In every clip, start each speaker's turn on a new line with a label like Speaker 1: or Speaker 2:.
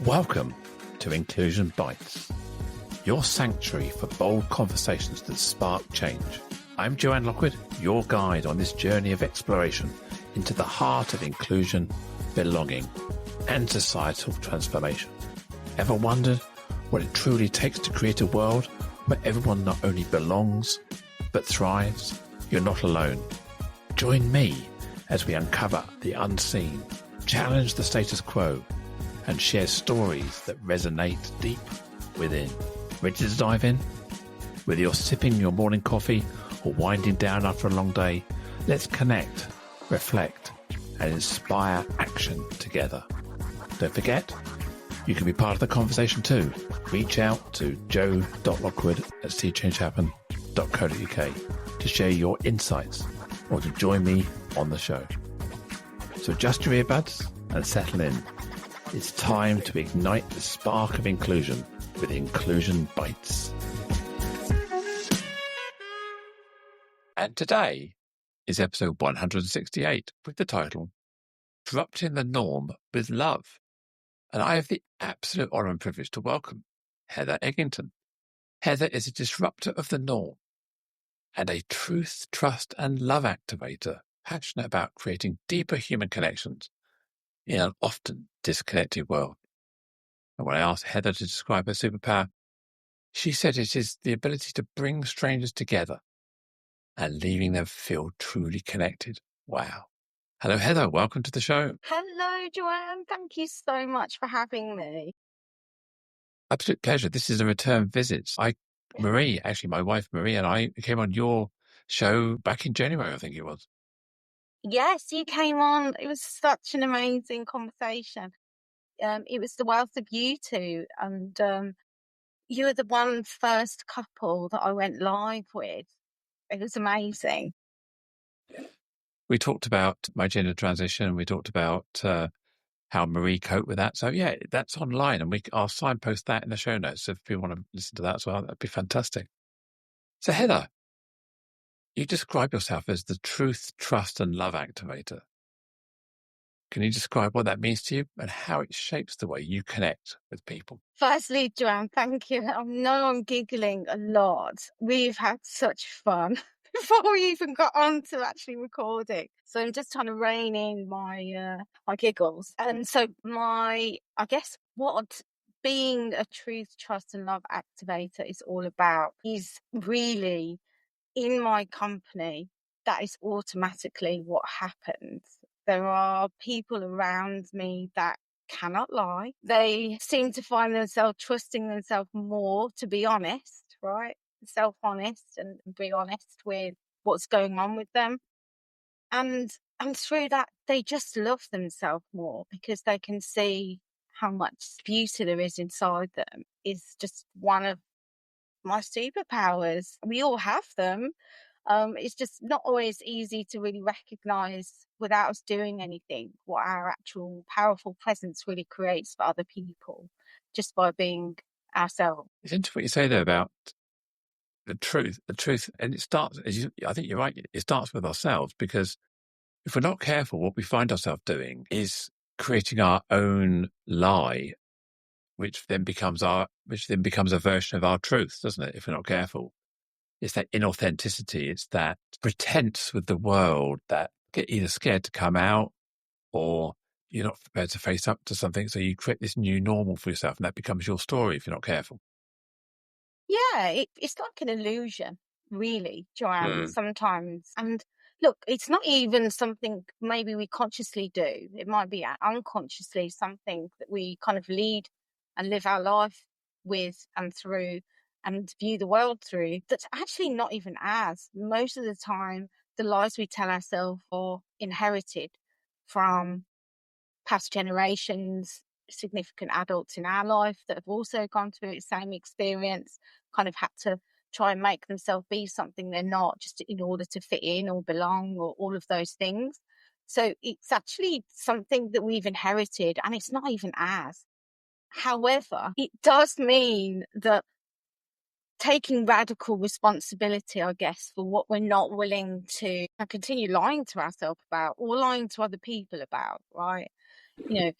Speaker 1: Welcome to Inclusion Bites, your sanctuary for bold conversations that spark change. I'm Joanne Lockwood, your guide on this journey of exploration into the heart of inclusion, belonging, and societal transformation. Ever wondered what it truly takes to create a world where everyone not only belongs, but thrives? You're not alone. Join me as we uncover the unseen, challenge the status quo, and share stories that resonate deep within. Ready to dive in? Whether you're sipping your morning coffee or winding down after a long day, let's connect, reflect, and inspire action together. Don't forget, you can be part of the conversation too. Reach out to joe.lockwood@seechangehappen.co.uk to share your insights or to join me on the show. So adjust your earbuds and settle in. It's time to ignite the spark of inclusion with Inclusion Bites. And today is episode 168 with the title, Disrupting the Norm with Love. And I have the absolute honour and privilege to welcome Heather Egginton. Heather is a disruptor of the norm and a truth, trust and love activator, passionate about creating deeper human connections in an often disconnected world. And when I asked Heather to describe her superpower, she said it is the ability to bring strangers together and leaving them feel truly connected. Wow. Hello, Heather. Welcome to the show.
Speaker 2: Hello, Joanne. Thank you so much for having me.
Speaker 1: Absolute pleasure. This is a return visit. Marie, actually my wife Marie and I came on your show back in January, I think it was.
Speaker 2: Yes, you came on. It was such an amazing conversation. It was the wealth of you two, and you were the first couple that I went live with. It was amazing.
Speaker 1: We talked about my gender transition. We talked about how Marie coped with that. So yeah, that's online, and I'll signpost that in the show notes. So if people want to listen to that as well, that'd be fantastic. So Heather, you describe yourself as the truth, trust, and love activator. Can you describe what that means to you and how it shapes the way you connect with people?
Speaker 2: Firstly, Joanne, thank you. I know I'm giggling a lot. We've had such fun before we even got on to actually recording. So I'm just trying to rein in my giggles. And so I guess what being a truth, trust and love activator is all about is really in my company. That is automatically what happens. There are people around me that cannot lie. They seem to find themselves trusting themselves more, to be honest, right? Self-honest and be honest with what's going on with them. And through that, they just love themselves more because they can see how much beauty there is inside them. Is just one of my superpowers. We all have them. It's just not always easy to really recognize without us doing anything what our actual powerful presence really creates for other people just by being ourselves.
Speaker 1: It's interesting what you say there about the truth, and it starts, I think you're right, it starts with ourselves, because if we're not careful, what we find ourselves doing is creating our own lie, which then becomes a version of our truth, doesn't it? If we're not careful. It's that inauthenticity. It's that pretense with the world that get either scared to come out or you're not prepared to face up to something. So you create this new normal for yourself, and that becomes your story if you're not careful.
Speaker 2: Yeah, it's like an illusion, really, Joanne, sometimes. And look, it's not even something maybe we consciously do. It might be unconsciously something that we kind of lead and live our life with and through and view the world through. That's actually not even ours. Most of the time, the lies we tell ourselves are inherited from past generations, significant adults in our life that have also gone through the same experience, kind of had to try and make themselves be something they're not just in order to fit in or belong or all of those things. So it's actually something that we've inherited and it's not even ours. However, it does mean that taking radical responsibility, I guess, for what we're not willing to continue lying to ourselves about or lying to other people about, right? You know,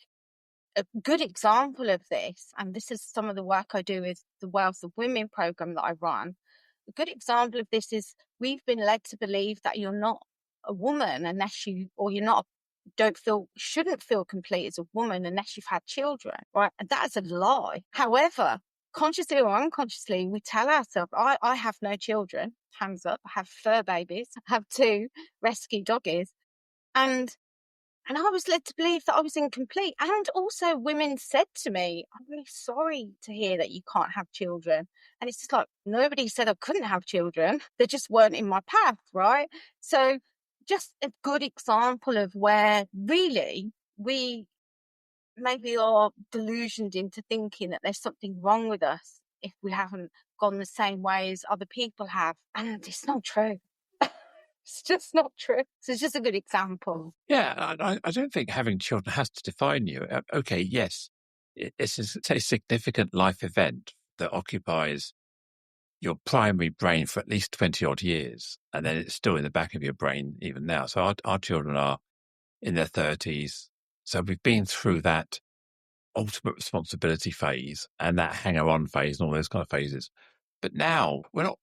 Speaker 2: a good example of this, and this is some of the work I do with the Wealth of Women program that I run. A good example of this is we've been led to believe that you're not a woman unless you, or you're not, shouldn't feel complete as a woman unless you've had children, right? And that is a lie. However, consciously or unconsciously, we tell ourselves, I have no children, hands up, I have fur babies, I have 2 rescue doggies. And I was led to believe that I was incomplete. And also women said to me, I'm really sorry to hear that you can't have children. And it's just like, nobody said I couldn't have children. They just weren't in my path, right? So just a good example of where really we maybe are delusioned into thinking that there's something wrong with us if we haven't gone the same way as other people have. And it's not true. It's just not true. So it's just a good example.
Speaker 1: Yeah, I don't think having children has to define you. Okay, yes, it's a significant life event that occupies your primary brain for at least 20 odd years, and then it's still in the back of your brain even now. So our children are in their 30s. So we've been through that ultimate responsibility phase and that hanger on phase and all those kind of phases. But now we're not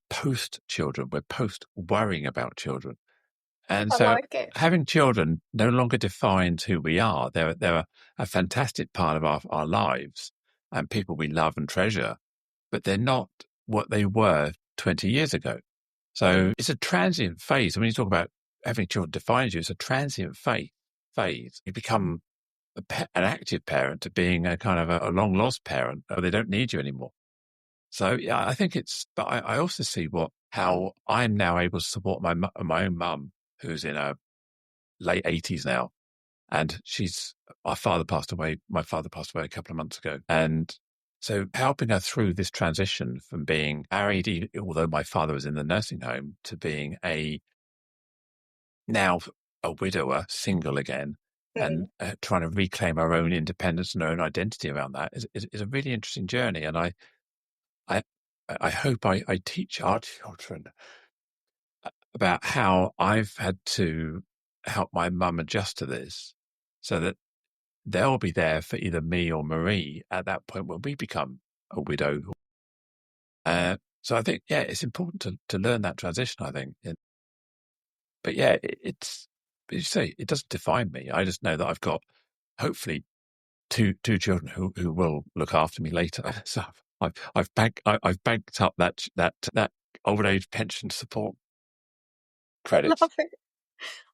Speaker 1: post children, we're post worrying about children. And
Speaker 2: I
Speaker 1: so
Speaker 2: like it.
Speaker 1: having children no longer defines who we are. They're a fantastic part of our lives and people we love and treasure, but they're not what they were 20 years ago. So it's a transient phase. When you talk about having children defines you, it's a transient phase. You become an active parent to being a kind of a long lost parent, or they don't need you anymore. So yeah, I think but I also see how I'm now able to support my own mum, who's in her late 80s now. And my father passed away a couple of months ago. And so helping her through this transition from being married, although my father was in the nursing home, to being now a widower, single again, and trying to reclaim her own independence and her own identity around that is a really interesting journey. And I hope I teach our children about how I've had to help my mum adjust to this so that they'll be there for either me or Marie at that point when we become a widow. So I think, yeah, it's important to learn that transition, I think. But yeah, it's, as you say, it doesn't define me. I just know that I've got hopefully two children who will look after me later. So I've banked up that old age pension support credits.
Speaker 2: Love it.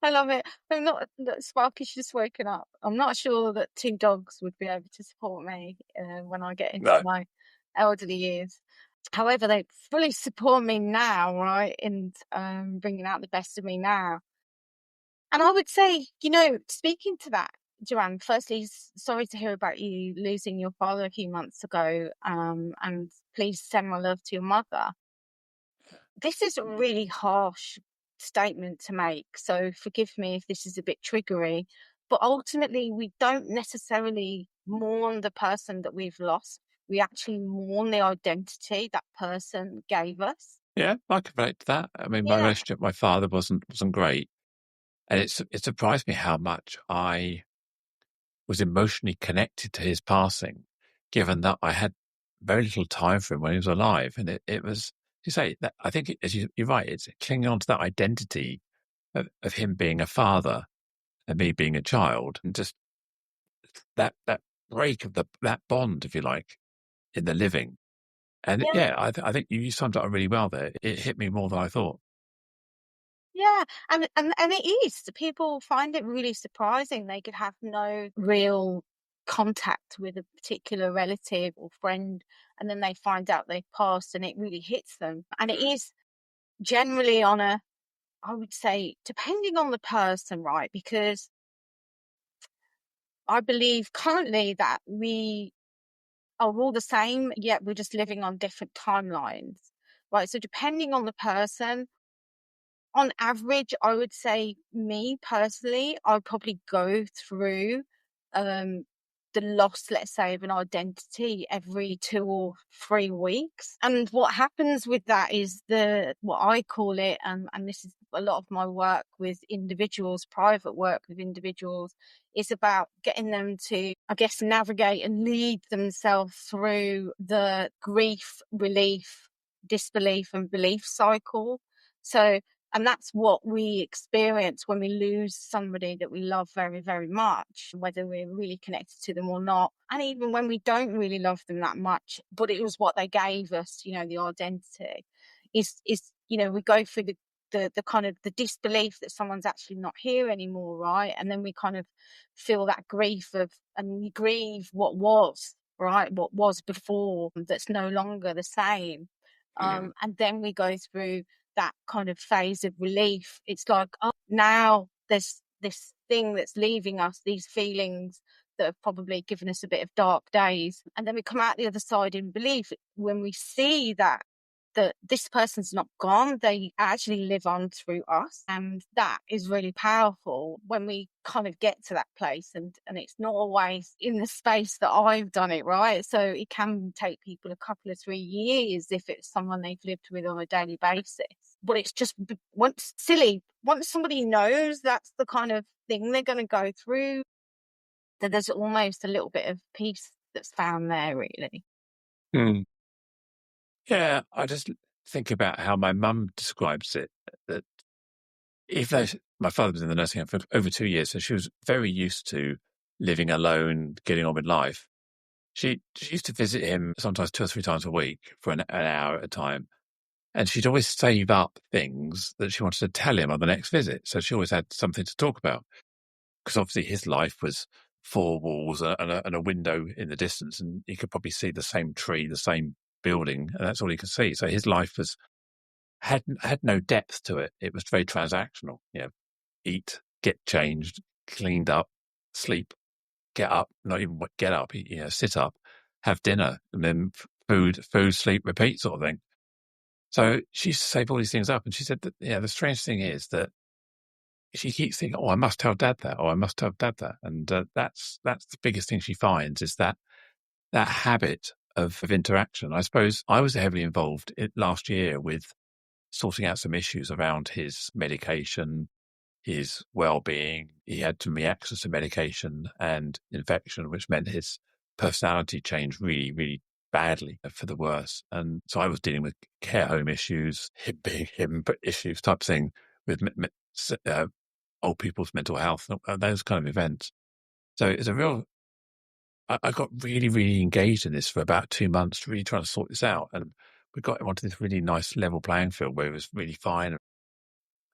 Speaker 2: I love it. I'm not, look, Sparky's just woken up. I'm not sure that 2 dogs would be able to support me when I get into
Speaker 1: No.
Speaker 2: my elderly years. However, they fully support me now, right? And bringing out the best of me now. And I would say, speaking to that, Joanne, firstly, sorry to hear about you losing your father a few months ago. And please send my love to your mother. This is a really harsh statement to make, so forgive me if this is a bit triggery, but ultimately we don't necessarily mourn the person that we've lost. We actually mourn the identity that person gave us.
Speaker 1: Yeah, I can relate to that. I mean, my
Speaker 2: Yeah.
Speaker 1: relationship with my father wasn't great. And it surprised me how much I was emotionally connected to his passing, given that I had very little time for him when he was alive. And it was, you say, that I think, you're right, it's clinging on to that identity of him being a father and me being a child, and just that break of that bond, if you like, in the living. And
Speaker 2: Yeah.
Speaker 1: yeah, I think you summed it up really well there. It hit me more than I thought.
Speaker 2: Yeah, and it is. People find it really surprising. They could have no real contact with a particular relative or friend, and then they find out they've passed, and it really hits them. And it is generally I would say, depending on the person, right? Because I believe currently that we are all the same, yet we're just living on different timelines, right? So depending on the person, on average, I would say me personally, I'd probably go through the loss, let's say, of an identity every 2 or 3 weeks. And what happens with that is what I call it, and this is a lot of my work with individuals, private work with individuals, is about getting them to, I guess, navigate and lead themselves through the grief, relief, disbelief and belief cycle. So, and that's what we experience when we lose somebody that we love very, very much, whether we're really connected to them or not. And even when we don't really love them that much, but it was what they gave us, the identity is, we go through the kind of the disbelief that someone's actually not here anymore, right? And then we kind of feel that grief and we grieve what was, right? What was before, that's no longer the same. And then we go through that kind of phase of relief. It's like, oh, now there's this thing that's leaving us, these feelings that have probably given us a bit of dark days. And then we come out the other side in belief when we see that this person's not gone, they actually live on through us. And that is really powerful when we kind of get to that place. And it's not always in the space that I've done it, right? So it can take people a couple of 3 years if it's someone they've lived with on a daily basis. But it's just once somebody knows that's the kind of thing they're going to go through, then there's almost a little bit of peace that's found there, really.
Speaker 1: Yeah, I just think about how my mum describes it, that even though my father was in the nursing home for over 2 years, so she was very used to living alone, getting on with life. She used to visit him sometimes 2 or 3 times a week for an hour at a time. And she'd always save up things that she wanted to tell him on the next visit. So she always had something to talk about. Because obviously his life was 4 walls and a window in the distance, and he could probably see the same tree, the same building, and that's all he could see. So his life had no depth to it. It was very transactional. Eat, get changed, cleaned up, sleep, get up, not even get up, sit up, have dinner, and then food, sleep, repeat sort of thing. So she used to save all these things up, and she said that, the strange thing is that she keeps thinking, "Oh, I must tell Dad that. Oh, I must tell Dad that." And that's the biggest thing she finds, is that habit of interaction. I suppose I was heavily involved last year with sorting out some issues around his medication, his well-being. He had too many access to medication and infection, which meant his personality changed really, really badly for the worse. And so I was dealing with care home issues, him being him, but issues type thing with old people's mental health, those kind of events. So it's a real, I got really, really engaged in this for about 2 months, really trying to sort this out. And we got him onto this really nice level playing field where he was really fine.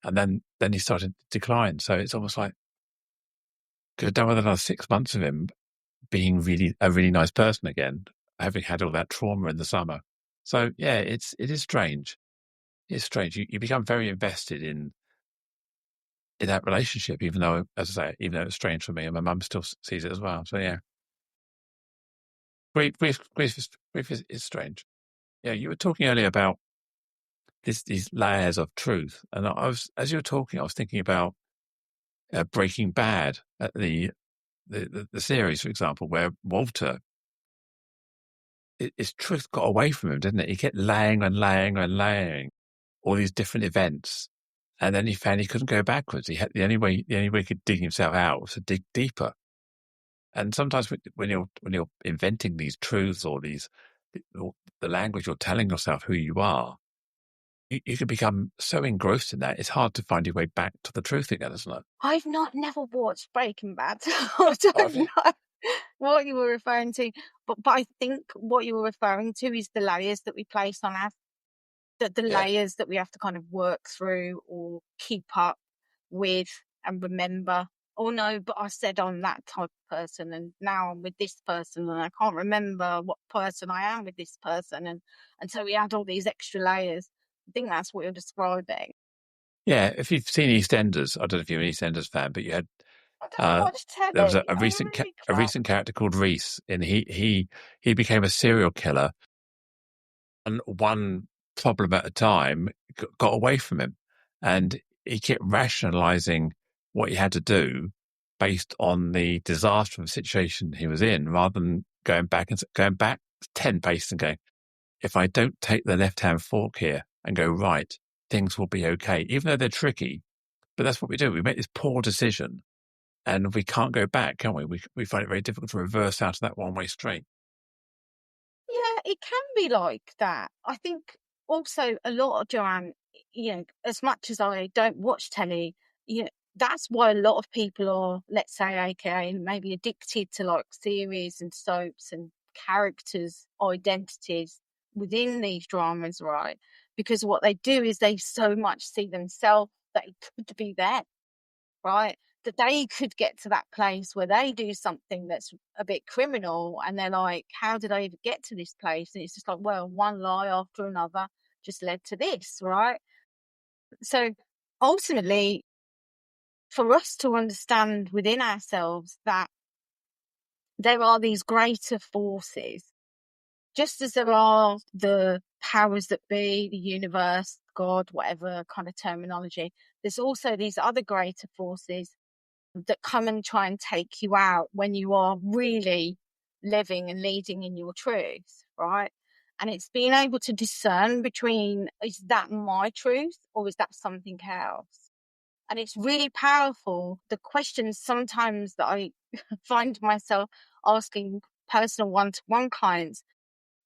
Speaker 1: And then he started to decline. So it's almost like, could have done with another 6 months of him being a really nice person again, having had all that trauma in the summer. So yeah, it is strange. It's strange. You become very invested in that relationship, even though, as I say, even though it's strange for me, and my mum still sees it as well. So yeah, grief is strange. Yeah, you were talking earlier about these layers of truth, and as you were talking, I was thinking about Breaking Bad, the series, for example, where Walter, his truth got away from him, didn't it? He kept laying and laying and laying all these different events, and then he found he couldn't go backwards. He had the only way he could dig himself out was to dig deeper. And sometimes when you're inventing these truths or the language you're telling yourself who you are, you can become so engrossed in that, it's hard to find your way back to the truth again, isn't it?
Speaker 2: I've never watched Breaking Bad. I don't know what you were referring to, but I think what you were referring to is the layers that we place on us, the layers that we have to kind of work through or keep up with and remember. Oh no, but I said I'm that type of person, and now I'm with this person, and I can't remember what person I am with this person, and so we add all these extra layers. I think that's what you're describing.
Speaker 1: Yeah, if you've seen EastEnders, I don't know if you're an EastEnders fan, but you had
Speaker 2: I don't watch
Speaker 1: there was
Speaker 2: telly.
Speaker 1: a recent character called Reese, and he became a serial killer, and one problem at a time got away from him, and he kept rationalizing what he had to do based on the disaster of the situation he was in, rather than going back 10 paces and going, if I don't take the left-hand fork here and go right, things will be okay, even though they're tricky. But that's what we do. We make this poor decision and we can't go back, can we? We find it very difficult to reverse out of that one-way street.
Speaker 2: Yeah, it can be like that. I think also a lot of Joanne, as much as I don't watch telly, that's why a lot of people are, let's say, AKA, maybe addicted to like series and soaps and characters' identities within these dramas, right? Because what they do is they so much see themselves that it could be them, right? That they could get to that place where they do something that's a bit criminal and they're like, how did I even get to this place? And it's just like, well, one lie after another just led to this, right? So ultimately, for us to understand within ourselves that there are these greater forces, just as there are the powers that be, the universe, God, whatever kind of terminology, there's also these other greater forces that come and try and take you out when you are really living and leading in your truth, right? And it's being able to discern between, is that my truth or is that something else? And it's really powerful. The questions sometimes that I find myself asking personal one-to-one clients,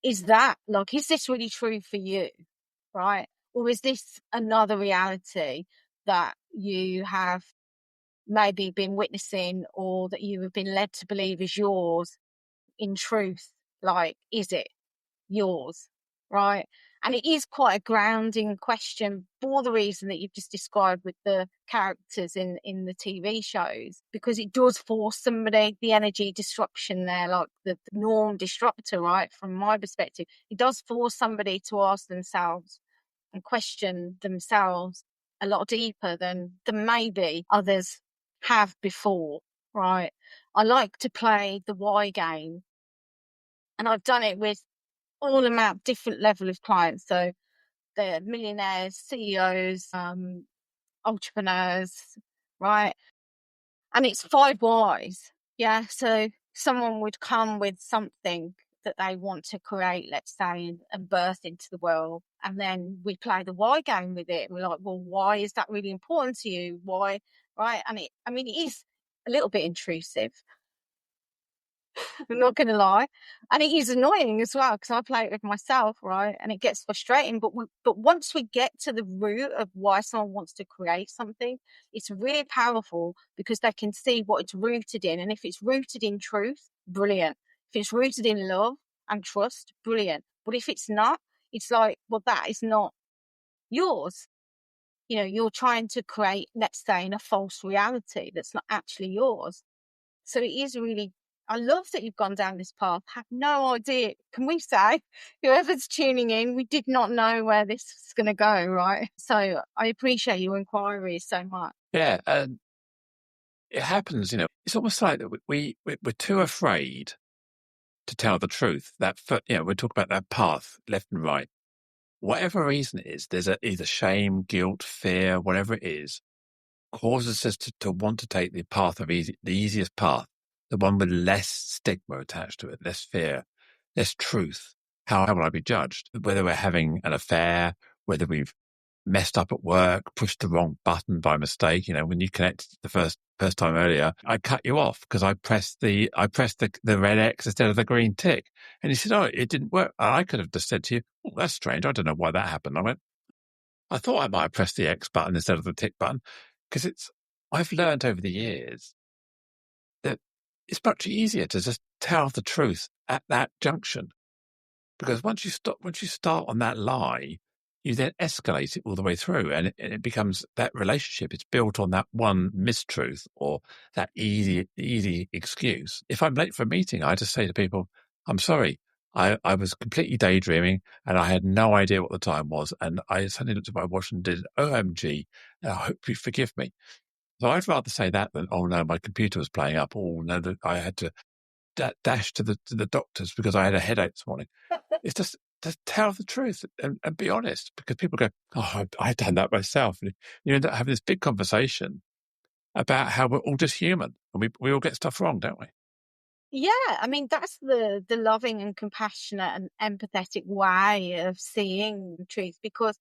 Speaker 2: is this really true for you, right? Or is this another reality that you have maybe been witnessing or that you have been led to believe is yours in truth? Like, is it yours, right? And it is quite a grounding question for the reason that you've just described with the characters in the TV shows, because it does force somebody, the energy disruption there, like the norm disruptor, right? From my perspective, it does force somebody to ask themselves and question themselves a lot deeper than maybe others have before, right? I like to play the why game, and I've done it with all amount different level of clients. So they're millionaires, CEOs, entrepreneurs, right? And it's 5 whys. Yeah. So someone would come with something that they want to create, let's say, and birth into the world. And then we play the why game with it. We're like, well, why is that really important to you? Why? Right. And it is a little bit intrusive. I'm not going to lie. And it is annoying as well because I play it with myself, right? And it gets frustrating. But once we get to the root of why someone wants to create something, it's really powerful because they can see what it's rooted in. And if it's rooted in truth, brilliant. If it's rooted in love and trust, brilliant. But if it's not, it's like, well, that is not yours. You're trying to create, let's say, in a false reality that's not actually yours. So it is really, I love that you've gone down this path. Have no idea. Can we say, whoever's tuning in, we did not know where this is going to go, right? So I appreciate your inquiries so much.
Speaker 1: Yeah, it happens, it's almost like that we're too afraid to tell the truth. We talk about that path, left and right. Whatever reason it is, there's either shame, guilt, fear, whatever it is, causes us to want to take the path of the easiest path, the one with less stigma attached to it, less fear, less truth. How will I be judged? Whether we're having an affair, whether we've messed up at work, pushed the wrong button by mistake. When you connected the first time earlier, I cut you off because I pressed the red X instead of the green tick. And you said, oh, it didn't work. I could have just said to you, oh, that's strange. I don't know why that happened. I thought I might have pressed the X button instead of the tick button because I've learned over the years that it's much easier to just tell the truth at that junction. Because once you start on that lie, you then escalate it all the way through, and it becomes that relationship. It's built on that one mistruth or that easy excuse. If I'm late for a meeting, I just say to people, "I'm sorry, I was completely daydreaming, and I had no idea what the time was, and I suddenly looked at my watch and did OMG. And I hope you forgive me." So I'd rather say that than, "Oh no, my computer was playing up. Oh no, I had to dash to the doctors because I had a headache this morning." It's just to tell the truth and be honest, because people go, "Oh, I've done that myself." And you end up having this big conversation about how we're all just human and we all get stuff wrong, don't we?
Speaker 2: Yeah, I mean, that's the loving and compassionate and empathetic way of seeing the truth. Because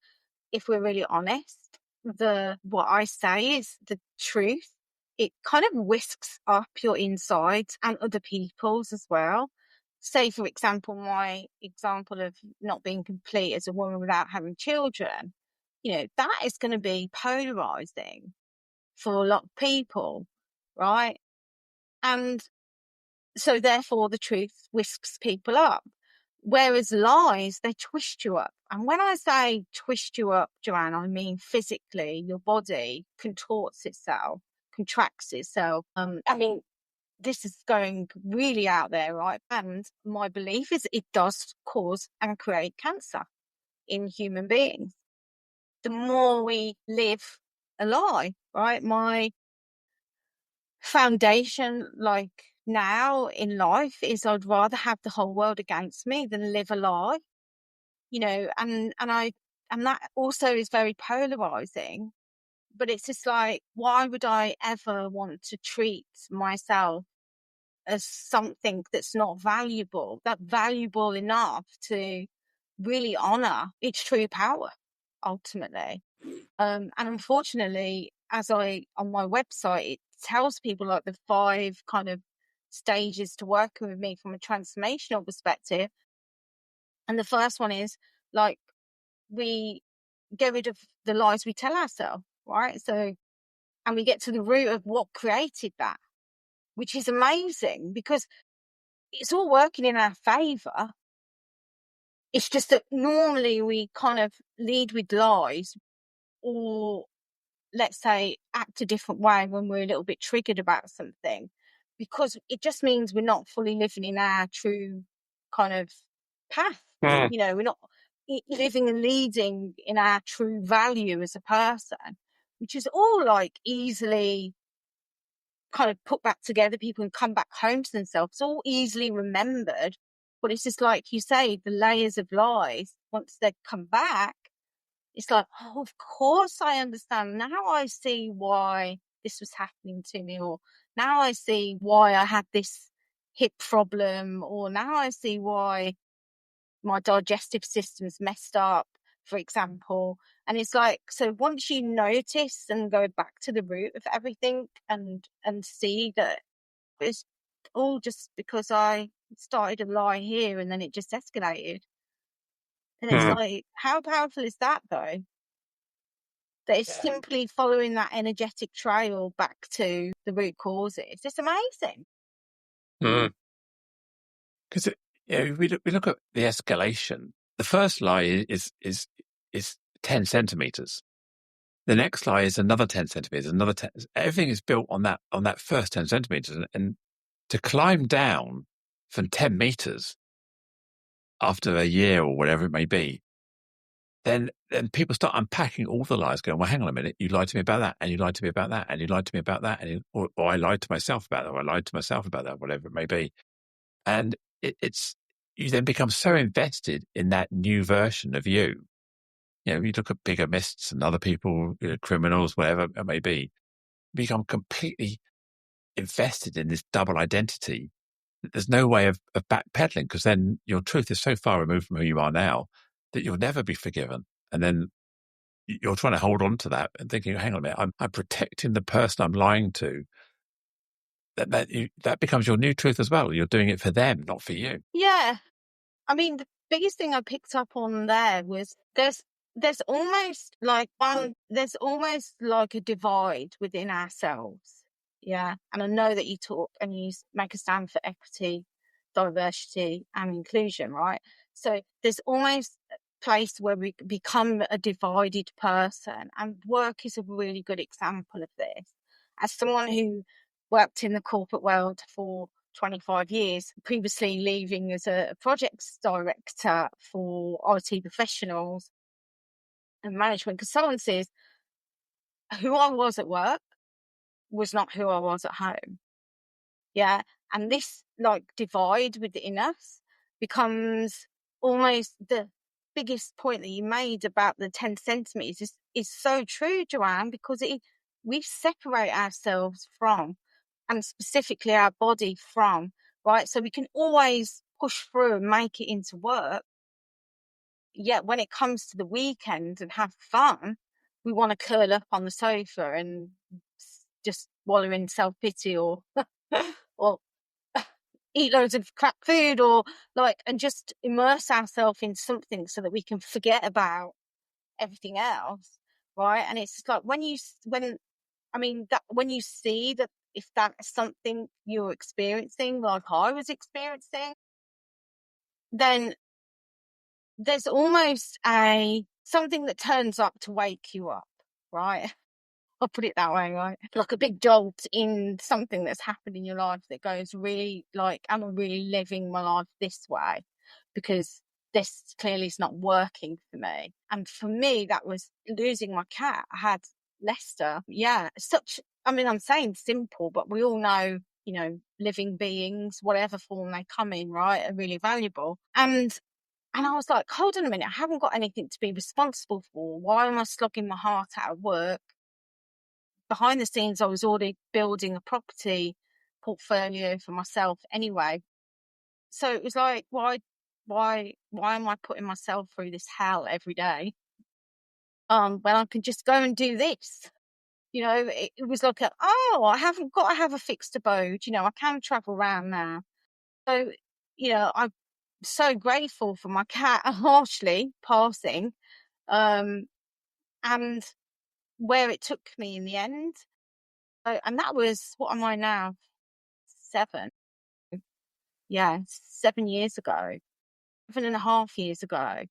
Speaker 2: if we're really honest, what I say is the truth. It kind of whisks up your insides and other people's as well. Say, for example, my example of not being complete as a woman without having children, that is going to be polarizing for a lot of people, right? And so therefore the truth whisks people up. Whereas lies, they twist you up. And when I say twist you up, Joanne, I mean physically, your body contorts itself, contracts itself. I mean, this is going really out there, right? And my belief is it does cause and create cancer in human beings. The more we live a lie, right? My foundation, like now in life, is I'd rather have the whole world against me than live a lie, and that also is very polarizing. But it's just like, why would I ever want to treat myself as something that's not valuable enough to really honor its true power ultimately? And unfortunately, on my website, it tells people like the 5 kind of stages to working with me from a transformational perspective. And the first one is like, we get rid of the lies we tell ourselves, right? So, and we get to the root of what created that, which is amazing because it's all working in our favor. It's just that normally we kind of lead with lies, or let's say act a different way when we're a little bit triggered about something, because it just means we're not fully living in our true kind of path. We're not living and leading in our true value as a person, which is all like easily kind of put back together. People can come back home to themselves. It's all easily remembered, but it's just like you say, the layers of lies, once they come back, it's like, oh, of course I understand. Now I see why this was happening to me, or now I see why I had this hip problem, or now I see why my digestive system's messed up, for example. And it's like, so once you notice and go back to the root of everything and see that it's all just because I started a lie here and then it just escalated. And it's like, how powerful is that though? That it's simply following that energetic trail back to the root causes. It's amazing.
Speaker 1: Because we look at the escalation. The first lie is 10 centimeters. The next lie is another 10 centimeters. Another 10. Everything is built on that first 10 centimeters, and to climb down from 10 meters after a year or whatever it may be, then people start unpacking all the lies, going, well, hang on a minute, you lied to me about that, and you lied to me about that, and you lied to me about that, or I lied to myself about that, or I lied to myself about that, whatever it may be. And you then become so invested in that new version of you. You look at bigamists and other people, criminals, whatever it may be, become completely invested in this double identity. There's no way of backpedaling, because then your truth is so far removed from who you are now that you'll never be forgiven. And then you're trying to hold on to that and thinking, hang on a minute, I'm protecting the person I'm lying to. That becomes your new truth as well. You're doing it for them, not for you.
Speaker 2: Yeah. I mean, the biggest thing I picked up on there was there's almost like a divide within ourselves. Yeah. And I know that you talk and you make a stand for equity, diversity and inclusion, right? So there's almost a place where we become a divided person, and work is a really good example of this. As someone who worked in the corporate world for 25 years, previously leaving as a projects director for IT professionals and management consultancies, who I was at work was not who I was at home. Yeah. And this like divide within us becomes almost the biggest point that you made about the 10 centimeters is so true, Joanne, because we separate ourselves from, and specifically our body from, right? So we can always push through and make it into work. Yet when it comes to the weekend and have fun, we want to curl up on the sofa and just wallow in self-pity or or eat loads of crap food, or like, and just immerse ourselves in something so that we can forget about everything else, right? And it's just like when you see that, if that is something you're experiencing, like I was experiencing, then there's almost something that turns up to wake you up, right? I'll put it that way, right? Like a big jolt in something that's happened in your life that goes, really, like, am I really living my life this way? Because this clearly is not working for me. And for me, that was losing my cat. I had Lester. Yeah, I'm saying simple, but we all know, living beings, whatever form they come in, right, are really valuable. And I was like, hold on a minute, I haven't got anything to be responsible for. Why am I slogging my heart out of work? Behind the scenes, I was already building a property portfolio for myself anyway. So it was like, why am I putting myself through this hell every day? When I can just go and do this. It was like I haven't got to have a fixed abode. I can travel around now. So, I'm so grateful for my cat harshly passing, and where it took me in the end. And that was, what am I now? 7. Yeah, 7 years ago, 7.5 years ago,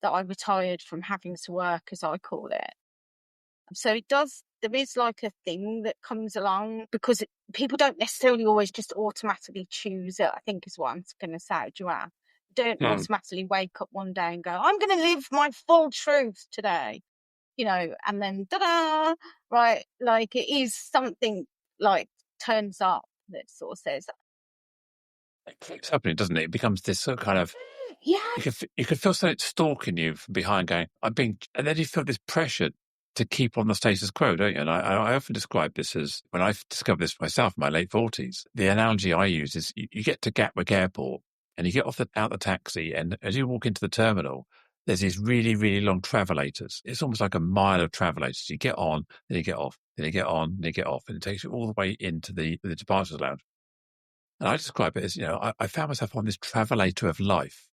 Speaker 2: that I retired from having to work, as I call it. So there is like a thing that comes along, because people don't necessarily always just automatically choose it, I think is what I'm going to say, Joanne. Don't automatically wake up one day and go, I'm going to live my full truth today, and then ta-da, right? Like, it is something like turns up that sort of says,
Speaker 1: It keeps happening, doesn't it? It becomes this sort of kind of,
Speaker 2: yeah,
Speaker 1: you could feel something stalking you from behind going, and then you feel this pressure to keep on the status quo, don't you? And I often describe this as, when I discovered this myself in my late 40s, the analogy I use is you get to Gatwick Airport and you get out the taxi, and as you walk into the terminal, there's these really, really long travelators. It's almost like a mile of travelators. You get on, then you get off, then you get on, then you get off, and it takes you all the way into the departures lounge. And I describe it as, I found myself on this travelator of life,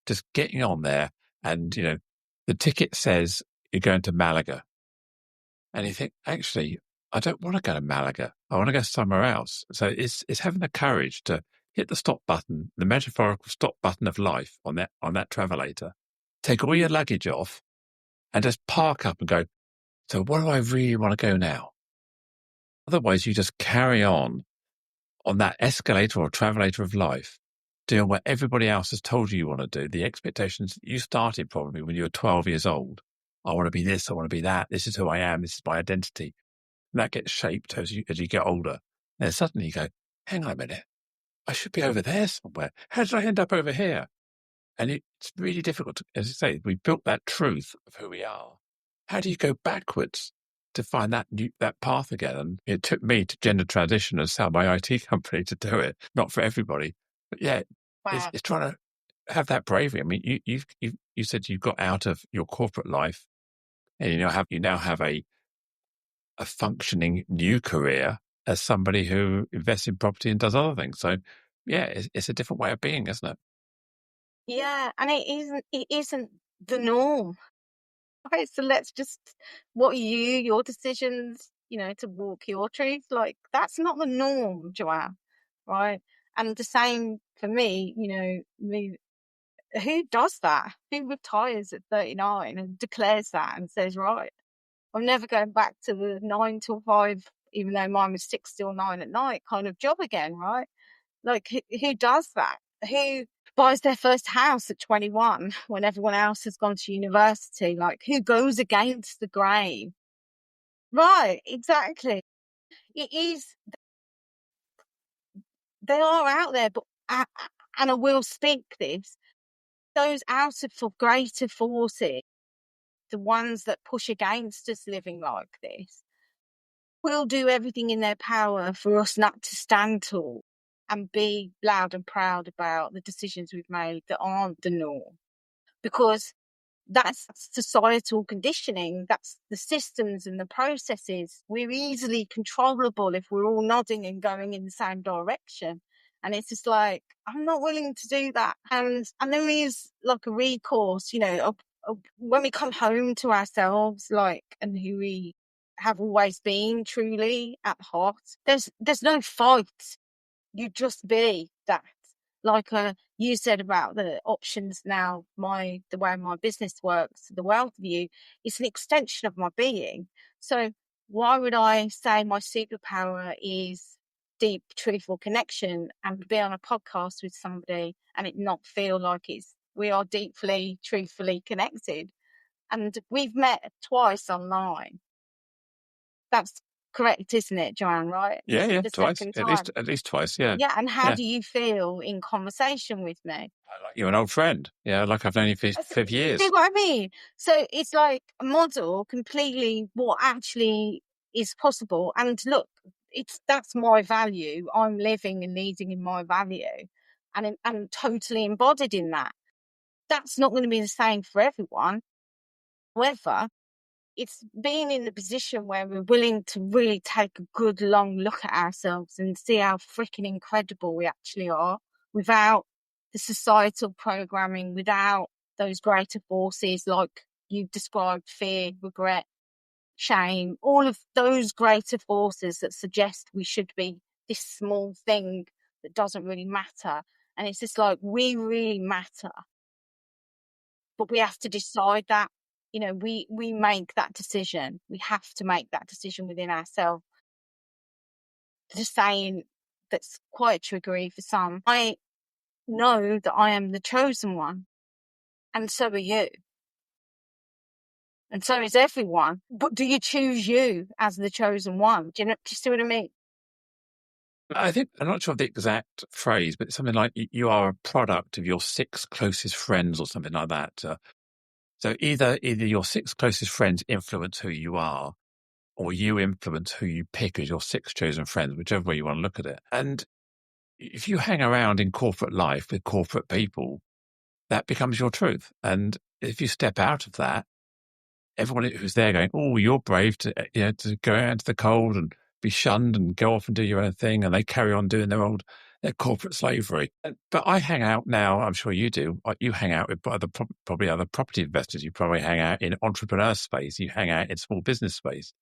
Speaker 1: just getting on there, and, the ticket says you're going to Malaga. And you think, actually, I don't want to go to Malaga. I want to go somewhere else. So it's having the courage to hit the stop button, the metaphorical stop button of life on that travelator, take all your luggage off, and just park up and go, so where do I really want to go now? Otherwise, you just carry on that escalator or travelator of life, doing what everybody else has told you want to do, the expectations you started probably when you were 12 years old. I want to be this, I want to be that, this is who I am, this is my identity. And that gets shaped as you get older. And then suddenly you go, hang on a minute, I should be over there somewhere. How did I end up over here? And it's really difficult to, as you say, we built that truth of who we are. How do you go backwards to find that path again? And it took me to gender transition and sell my IT company to do it. Not for everybody, but yeah,
Speaker 2: wow.
Speaker 1: it's trying to have that bravery. I mean, you said you got out of your corporate life, and you now have a functioning new career as somebody who invests in property and does other things. So yeah, it's a different way of being, isn't it?
Speaker 2: Yeah, and it isn't the norm. Right, so let's just, what are your decisions, to walk your truth? Like, that's not the norm, Joanne, right? And the same for me, who does that? Who retires at 39 and declares that and says, right, I'm never going back to the 9 till 5, even though mine was 6 till 9 at night kind of job again, right? Like, who does that? Who buys their first house at 21 when everyone else has gone to university? Like, who goes against the grain? Right, exactly. It is, they are out there, but, and I will speak this, those out of for greater forces, the ones that push against us living like this, will do everything in their power for us not to stand tall and be loud and proud about the decisions we've made that aren't the norm. Because that's societal conditioning. That's the systems and the processes. We're easily controllable if we're all nodding and going in the same direction. And it's just like, I'm not willing to do that. And there is like a recourse, when we come home to ourselves, like, and who we have always been truly at heart, there's no fight. You just be that. Like you said about the options now, the way my business works, the wealth view, it's an extension of my being. So why would I say my superpower is deep, truthful connection and be on a podcast with somebody and it not feel like we are deeply, truthfully connected? And we've met twice online. That's correct, isn't it, Joanne, right? This is
Speaker 1: Yeah,
Speaker 2: the
Speaker 1: twice.
Speaker 2: second
Speaker 1: At
Speaker 2: time.
Speaker 1: least twice, yeah.
Speaker 2: Yeah, and how
Speaker 1: Yeah.
Speaker 2: do you feel in conversation with me?
Speaker 1: Like you're an old friend. Yeah, like I've known you for years.
Speaker 2: See what I mean? So it's like a model completely what actually is possible. And look, that's my value. I'm living and leading in my value, and I'm totally embodied in that. That's not going to be the same for everyone. However, it's being in the position where we're willing to really take a good long look at ourselves and see how freaking incredible we actually are without the societal programming, without those greater forces like you've described, fear, regret, shame, all of those greater forces that suggest we should be this small thing that doesn't really matter. And it's just like, we really matter. But we have to decide that, we make that decision. We have to make that decision within ourselves. The saying that's quite triggery for some, I know that I am the chosen one, and so are you. And so is everyone. But do you choose you as the chosen one? Do you see what I mean?
Speaker 1: I think, I'm not sure of the exact phrase, but it's something like you are a product of your 6 closest friends or something like that. So either your 6 closest friends influence who you are, or you influence who you pick as your 6 chosen friends, whichever way you want to look at it. And if you hang around in corporate life with corporate people, that becomes your truth. And if you step out of that, everyone who's there going, oh, you're brave to go out into the cold and be shunned and go off and do your own thing, and they carry on doing their corporate slavery. But I hang out now, I'm sure you do, you hang out with probably other property investors, you probably hang out in entrepreneur space, you hang out in small business space.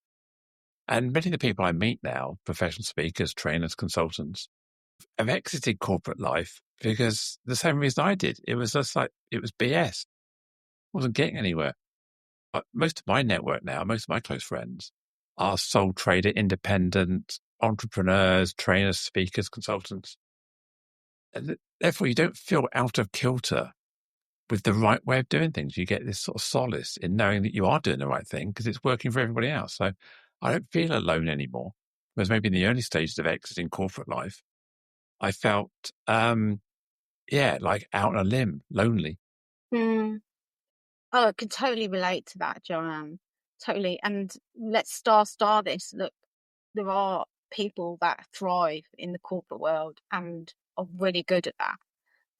Speaker 1: And many of the people I meet now, professional speakers, trainers, consultants, have exited corporate life because the same reason I did. It was just like, it was BS. I wasn't getting anywhere. Most of my network now, most of my close friends are sole trader, independent entrepreneurs, trainers, speakers, consultants. And therefore, you don't feel out of kilter with the right way of doing things. You get this sort of solace in knowing that you are doing the right thing because it's working for everybody else. So I don't feel alone anymore. Whereas maybe in the early stages of exiting corporate life, I felt, like out on a limb, lonely.
Speaker 2: Oh, I can totally relate to that, Joanne. Totally. And let's star this. Look, there are people that thrive in the corporate world and are really good at that,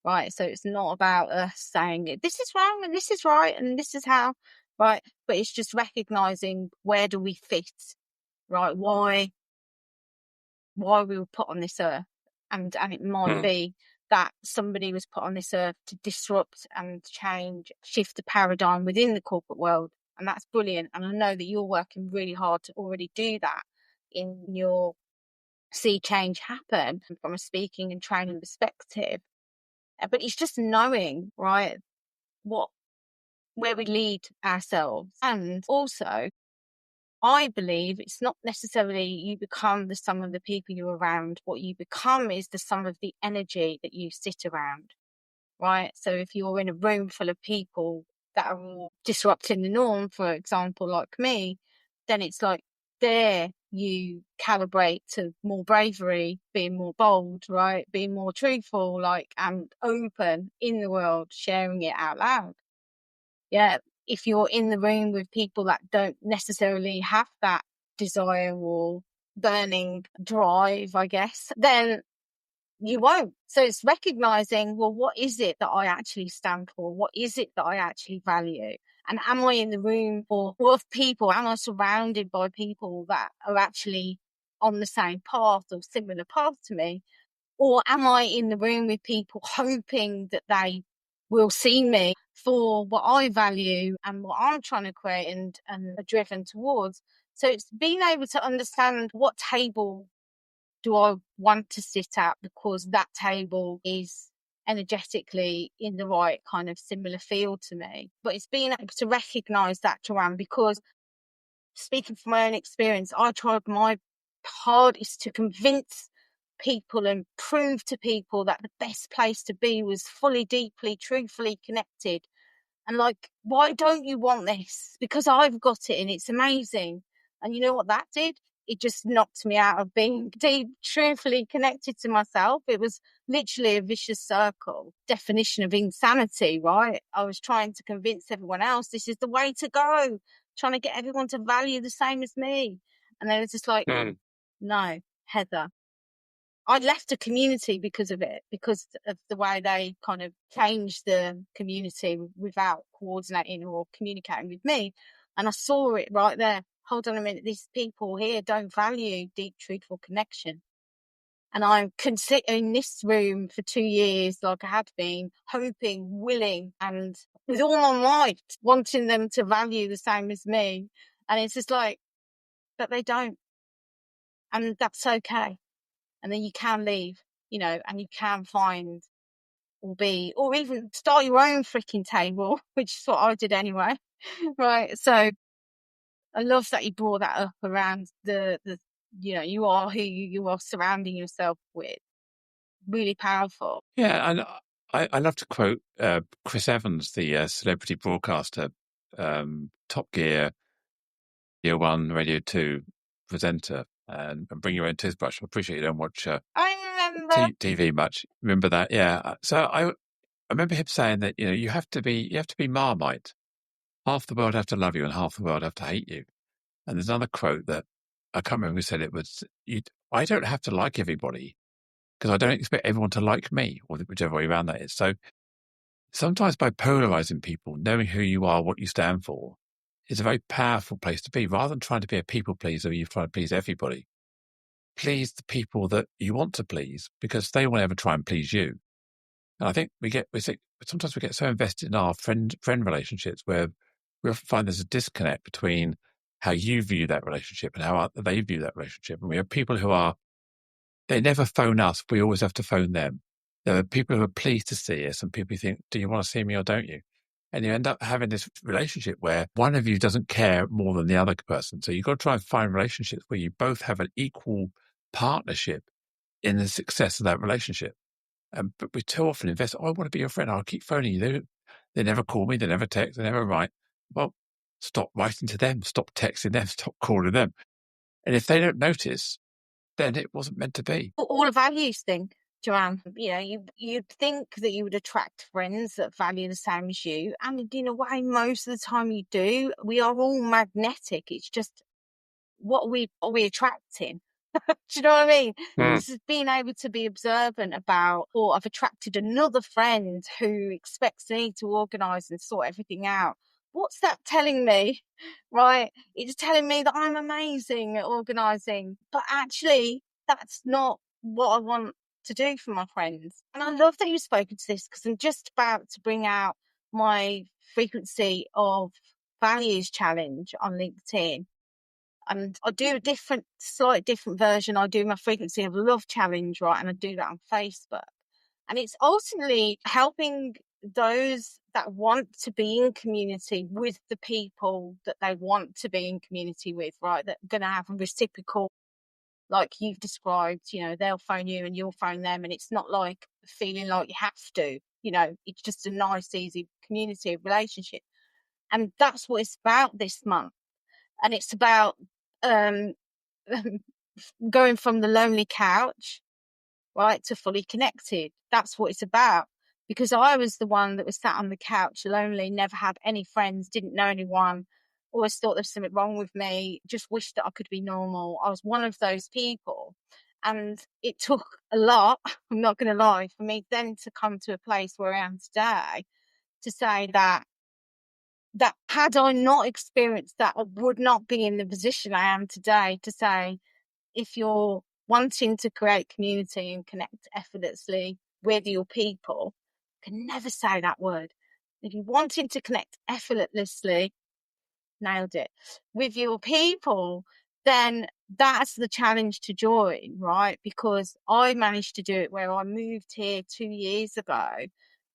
Speaker 2: right? So it's not about us saying this is wrong and this is right and this is how, right? But it's just recognizing where do we fit, right? Why we were put on this earth. And it might be that somebody was put on this earth to disrupt and change, shift the paradigm within the corporate world. And that's brilliant. And I know that you're working really hard to already do that in your see change happen from a speaking and training perspective. But it's just knowing, right, where we lead ourselves. And also, I believe it's not necessarily you become the sum of the people you're around. What you become is the sum of the energy that you sit around, right? So if you're in a room full of people that are all disrupting the norm, for example, like me, then it's like there you calibrate to more bravery, being more bold, right? Being more truthful, and open in the world, sharing it out loud. Yeah, if you're in the room with people that don't necessarily have that desire or burning drive, I guess, then you won't. So it's recognizing, well, what is it that I actually stand for? What is it that I actually value? And am I in the room for of people? Am I surrounded by people that are actually on the same path or similar path to me? Or am I in the room with people hoping that they will see me for what I value and what I'm trying to create and are driven towards? So it's being able to understand what table do I want to sit at, because that table is energetically in the right kind of similar field to me. But it's being able to recognize that, Joanne, because speaking from my own experience, I tried my hardest to convince people and prove to people that the best place to be was fully, deeply, truthfully connected. And like, why don't you want this? Because I've got it and it's amazing. And you know what that did? It just knocked me out of being deep, truthfully connected to myself. It was literally a vicious circle. Definition of insanity, right? I was trying to convince everyone else this is the way to go, trying to get everyone to value the same as me. And they were just like, no, Heather. I left a community because of it, because of the way they kind of changed the community without coordinating or communicating with me. And I saw it right there. Hold on a minute, these people here don't value deep, truthful connection. And I'm in this room for 2 years, like I had been, hoping, willing, and with all my might, wanting them to value the same as me. And it's just like, but they don't. And that's okay. And then you can leave, and you can find or even start your own freaking table, which is what I did anyway. Right. So I love that you brought that up around the you are who you are surrounding yourself with. Really powerful.
Speaker 1: Yeah, and I love to quote Chris Evans, the celebrity broadcaster, Top Gear, Year One, Radio 2 presenter, and Bring Your Own Toothbrush. I appreciate you don't watch
Speaker 2: I remember.
Speaker 1: TV much. Remember that? Yeah. So I remember him saying that you have to be Marmite. Half the world have to love you, and half the world have to hate you. And there's another quote that I can't remember who said it was. I don't have to like everybody because I don't expect everyone to like me, or whichever way around that is. So sometimes by polarizing people, knowing who you are, what you stand for, is a very powerful place to be. Rather than trying to be a people pleaser, you try to please everybody. Please the people that you want to please, because they won't ever try and please you. And I think sometimes we get so invested in our friend relationships where we often find there's a disconnect between how you view that relationship and how they view that relationship. And we have people they never phone us. We always have to phone them. There are people who are pleased to see us and people who think, do you want to see me or don't you? And you end up having this relationship where one of you doesn't care more than the other person. So you've got to try and find relationships where you both have an equal partnership in the success of that relationship. But we too often invest, I want to be your friend. I'll keep phoning you. They never call me. They never text. They never write. Well, stop writing to them. Stop texting them. Stop calling them. And if they don't notice, then it wasn't meant to be.
Speaker 2: All a values thing, Joanne. You'd think that you would attract friends that value the same as you. And in a way, most of the time you do. We are all magnetic. It's just what are we attracting? Do you know what I mean? This is being able to be observant about, or I've attracted another friend who expects me to organise and sort everything out. What's that telling me? Right? It's telling me that I'm amazing at organising, but actually that's not what I want to do for my friends. And I love that you've spoken to this, because I'm just about to bring out my frequency of values challenge on LinkedIn. And I do a slight different version. I do my frequency of love challenge, right? And I do that on Facebook. And it's ultimately helping those that want to be in community with the people that they want to be in community with, right? That are going to have a reciprocal, like you've described, they'll phone you and you'll phone them. And it's not like feeling like you have to, it's just a nice, easy community of relationship. And that's what it's about this month. And it's about going from the lonely couch, right, to fully connected. That's what it's about. Because I was the one that was sat on the couch lonely, never had any friends, didn't know anyone. always thought there's something wrong with me, just wished that I could be normal. I was one of those people. And it took a lot, I'm not going to lie, for me then to come to a place where I am today, to say that had I not experienced that, I would not be in the position I am today to say, if you're wanting to create community and connect effortlessly with your people, I can never say that word. If you're wanting to connect effortlessly, nailed it, with your people, then that's the challenge to join, right? Because I managed to do it where I moved here 2 years ago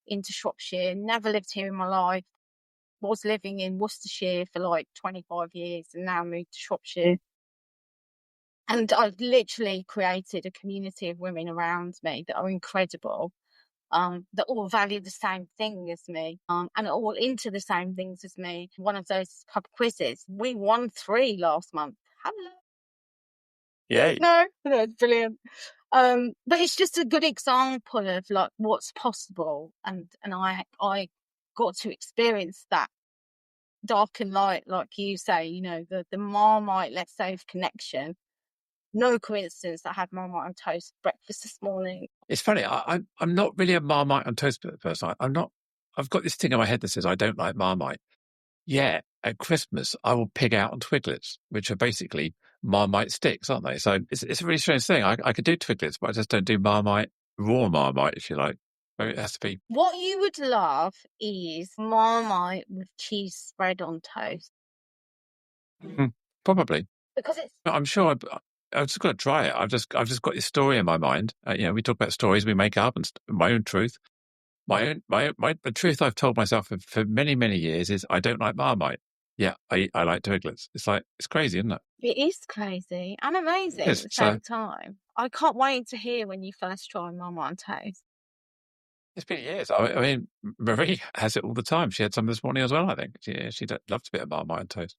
Speaker 2: into Shropshire, never lived here in my life, was living in Worcestershire for like 25 years and now moved to Shropshire. And I've literally created a community of women around me that are incredible, that all value the same thing as me, and are all into the same things as me. One of those pub quizzes, we won 3 last month. Hello.
Speaker 1: Yay.
Speaker 2: No, it's brilliant. But it's just a good example of like what's possible, and I got to experience that dark and light, like you say, you know, the Marmite, let's say, of connection. No coincidence I had Marmite on toast for breakfast this morning.
Speaker 1: It's funny. I'm not really a Marmite on toast person. I'm not. I've got this thing in my head that says I don't like Marmite. Yeah, at Christmas I will pig out on Twiglets, which are basically Marmite sticks, aren't they? So it's a really strange thing. I could do Twiglets, but I just don't do Marmite, raw Marmite, if you like. It has to be.
Speaker 2: What you would love is Marmite with cheese spread on toast.
Speaker 1: Probably.
Speaker 2: Because it's...
Speaker 1: I'm sure I've just got to try it. I've just got this story in my mind. We talk about stories we make up and my own truth. The truth I've told myself for many, many years is I don't like Marmite. Yeah, I like Twiglets. It's crazy, isn't it?
Speaker 2: It is crazy and amazing at the same time. I can't wait to hear when you first try Marmite on toast.
Speaker 1: It's been years. I mean, Marie has it all the time. She had some this morning as well, I think. She loves a bit of Marmite on toast.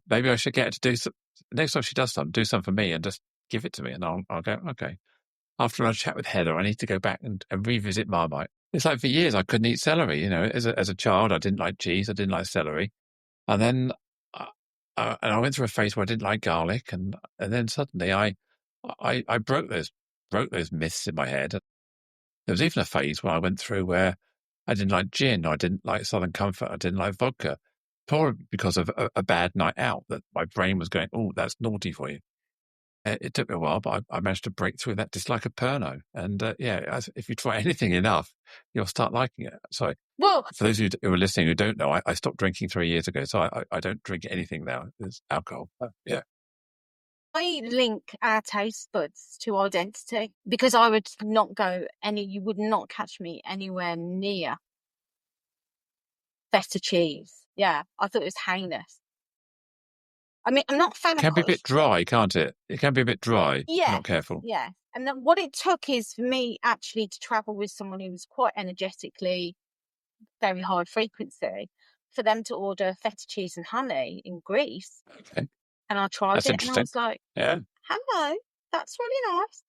Speaker 1: Maybe I should get her to do some, next time she does some, do some for me and just give it to me and I'll go, okay. After I chat with Heather, I need to go back and revisit Marmite. It's like for years I couldn't eat celery. You know, as a child, I didn't like cheese. I didn't like celery. And then and I went through a phase where I didn't like garlic. And then suddenly I broke those myths in my head. There was even a phase where I went through where I didn't like gin, I didn't like Southern Comfort, I didn't like vodka, probably because of a bad night out that my brain was going, oh, that's naughty for you. It took me a while, but I managed to break through that dislike of Pernod. And if you try anything enough, you'll start liking it. Sorry.
Speaker 2: Well,
Speaker 1: For those who are listening who don't know, I stopped drinking 3 years ago, so I don't drink anything now. There's alcohol. Yeah.
Speaker 2: I link our taste buds to identity because I would not you would not catch me anywhere near feta cheese. Yeah, I thought it was heinous. I mean, I'm not a fan
Speaker 1: It can be a bit dry, can't it? It can be a bit dry.
Speaker 2: Yeah.
Speaker 1: Not careful.
Speaker 2: Yeah. And then what it took is for me actually to travel with someone who was quite energetically very high frequency for them to order feta cheese and honey in Greece.
Speaker 1: Okay.
Speaker 2: And I tried
Speaker 1: That's
Speaker 2: it and I was like,
Speaker 1: yeah,
Speaker 2: hello, that's really nice.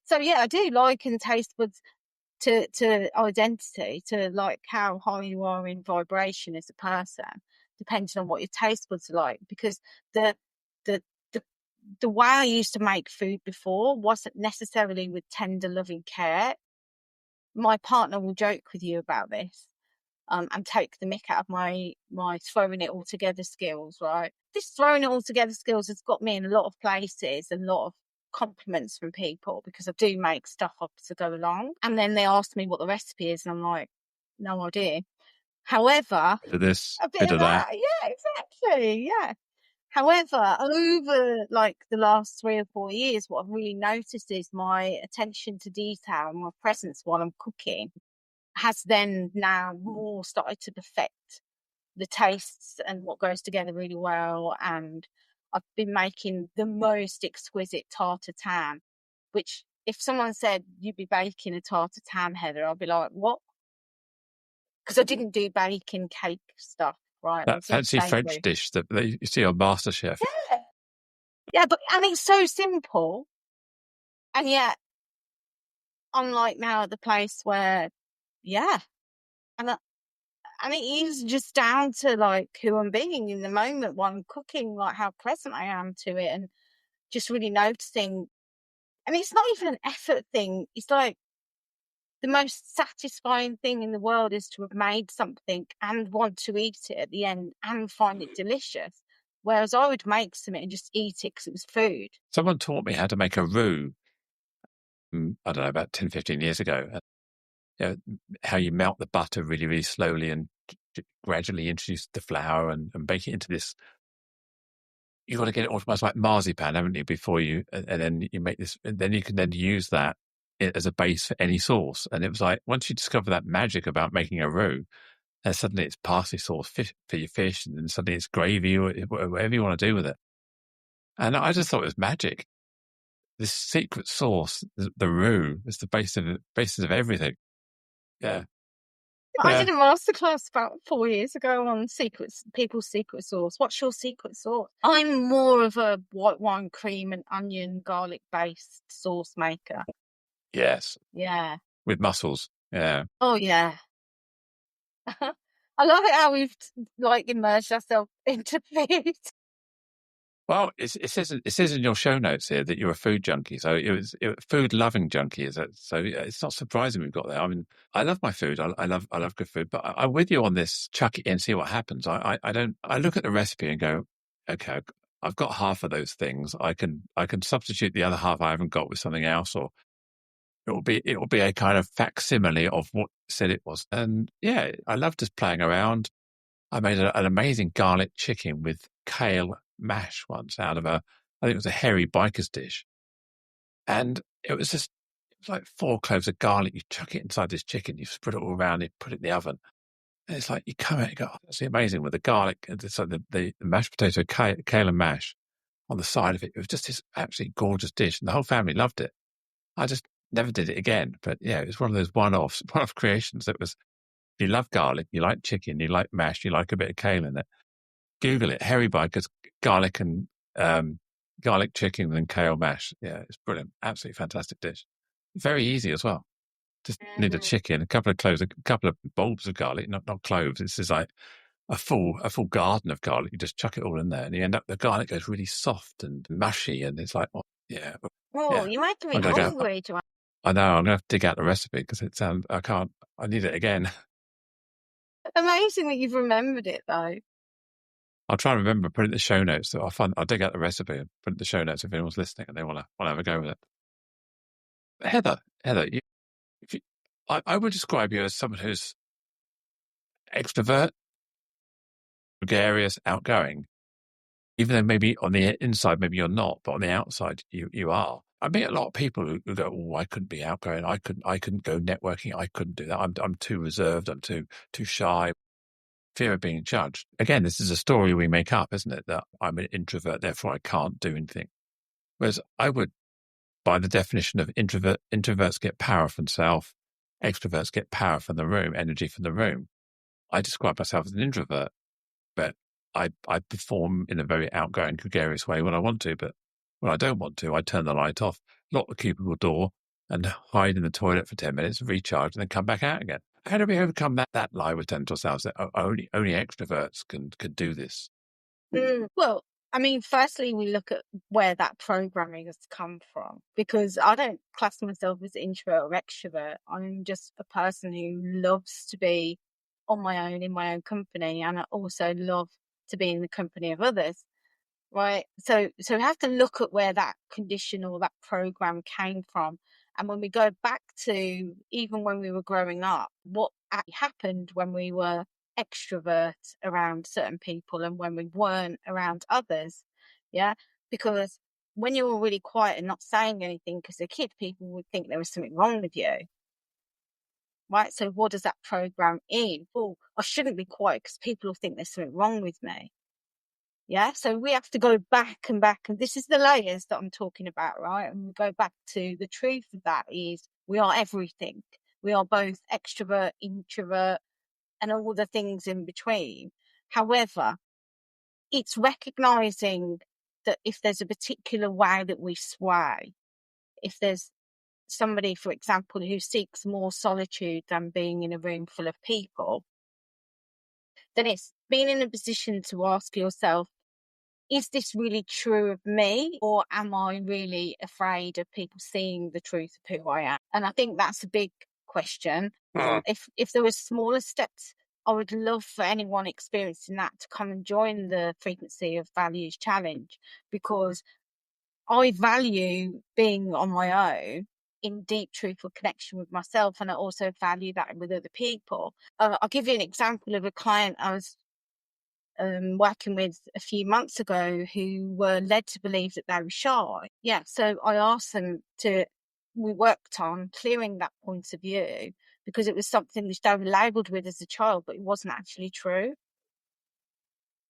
Speaker 2: So yeah, I do liken taste buds to identity, to like how high you are in vibration as a person, depending on what your taste buds are like. Because the the the the way I used to make food before wasn't necessarily with tender, loving care. My partner will joke with you about this, and take the mick out of my throwing it all together skills, right? This throwing it all together skills has got me in a lot of places, a lot of compliments from people because I do make stuff up to go along. And then they ask me what the recipe is, and I'm like, no idea. However,
Speaker 1: bit of this,
Speaker 2: a bit of that. Yeah, exactly. Yeah. However, over like the last 3 or 4 years, what I've really noticed is my attention to detail and my presence while I'm cooking has then now more started to perfect the tastes and what goes together really well. And I've been making the most exquisite tartare, which if someone said you'd be baking a tartare, Heather, I'd be like, what? Because I didn't do baking cake stuff, right?
Speaker 1: That fancy French dish that you see on MasterChef.
Speaker 2: Yeah. Yeah, and it's so simple. And yet I'm like now at the place where, yeah. And it is just down to like who I'm being in the moment while I'm cooking, like how present I am to it, and just really noticing. And it's not even an effort thing. It's like the most satisfying thing in the world is to have made something and want to eat it at the end and find it delicious. Whereas I would make something and just eat it because it was food.
Speaker 1: Someone taught me how to make a roux, I don't know, about 10, 15 years ago. You know, how you melt the butter really, really slowly and gradually introduce the flour and bake it into this. You've got to get it almost like marzipan, haven't you, before you, and then you make this, and then you can then use that as a base for any sauce. And it was like, once you discover that magic about making a roux, and suddenly it's parsley sauce for your fish, and then suddenly it's gravy or whatever you want to do with it. And I just thought it was magic. This secret sauce, the roux, is the basis of everything. Yeah.
Speaker 2: I did a masterclass about 4 years ago on people's secret sauce. What's your secret sauce? I'm more of a white wine, cream and onion, garlic based sauce maker.
Speaker 1: Yes.
Speaker 2: Yeah.
Speaker 1: With mussels. Yeah.
Speaker 2: Oh yeah. I love it how we've like immersed ourselves into food.
Speaker 1: Well, it says in your show notes here that you're a food junkie. So food loving junkie. Is that so? It's not surprising we've got there. I mean, I love my food. I love good food. But I'm with you on this. Chuck it in, see what happens. I don't. I look at the recipe and go, okay, I've got half of those things. I can substitute the other half I haven't got with something else, or it will be a kind of facsimile of what said it was. And yeah, I love just playing around. I made an amazing garlic chicken with kale mash once out of I think it was a hairy biker's dish. And it was like 4 cloves of garlic. You chuck it inside this chicken, you spread it all around, you put it in the oven. And it's like, you come out and go, oh, that's amazing with the garlic. And so the mashed potato, kale and mash on the side of it. It was just this absolutely gorgeous dish. And the whole family loved it. I just never did it again. But yeah, it was one of those one-off creations that was, if you love garlic, you like chicken, you like mash, you like a bit of kale in it. Google it, Hairy Bikers, garlic and garlic chicken and kale mash. Yeah, it's brilliant. Absolutely fantastic dish. Very easy as well. Just need a chicken, a couple of cloves, a couple of bulbs of garlic, not cloves. This is like a full garden of garlic. You just chuck it all in there, and you end up the garlic goes really soft and mushy, and it's like, oh, yeah.
Speaker 2: Oh, you might be hungry, Joanne.
Speaker 1: I know. I'm gonna have to dig out the recipe because it sounds. I can't. I need it again.
Speaker 2: Amazing that you've remembered it though.
Speaker 1: I'll try and remember, put it in the show notes. So I'll dig out the recipe and put it in the show notes if anyone's listening and they want to have a go with it. But Heather, I would describe you as someone who's extrovert, gregarious, outgoing. Even though maybe on the inside, maybe you're not, but on the outside, you are. I meet a lot of people who go, "Oh, I couldn't be outgoing. I couldn't go networking. I couldn't do that. I'm too reserved. I'm too shy." Fear of being judged. Again, this is a story we make up, isn't it? That I'm an introvert, therefore I can't do anything. Whereas I would, by the definition of introverts get power from self, extroverts get power from the room, energy from the room. I describe myself as an introvert, but I perform in a very outgoing, gregarious way when I want to, but when I don't want to, I turn the light off, lock the cubicle door, and hide in the toilet for 10 minutes, recharge, and then come back out again. How do we overcome that lie we tell to ourselves that only extroverts can do this?
Speaker 2: Well, I mean, firstly, we look at where that programming has come from, because I don't class myself as introvert or extrovert. I'm just a person who loves to be on my own in my own company, and I also love to be in the company of others. Right. So we have to look at where that condition or that program came from. And when we go back to even when we were growing up, what actually happened when we were extrovert around certain people and when we weren't around others. Yeah. Because when you were really quiet and not saying anything as a kid, people would think there was something wrong with you. Right. So what does that program in? Well, I shouldn't be quiet because people will think there's something wrong with me. Yeah, so we have to go back, and this is the layers that I'm talking about, right? And we go back to the truth of that is we are everything. We are both extrovert, introvert, and all the things in between. However, it's recognizing that if there's a particular way that we sway, if there's somebody, for example, who seeks more solitude than being in a room full of people, then it's being in a position to ask yourself, is this really true of me, or am I really afraid of people seeing the truth of who I am? And I think that's a big question. If there were smaller steps, I would love for anyone experiencing that to come and join the Frequency of Values Challenge, because I value being on my own in deep, truthful connection with myself, and I also value that with other people. I'll give you an example of a client I was working with a few months ago who were led to believe that they were shy. Yeah, so I asked them we worked on clearing that point of view, because it was something which they were labelled with as a child, but it wasn't actually true.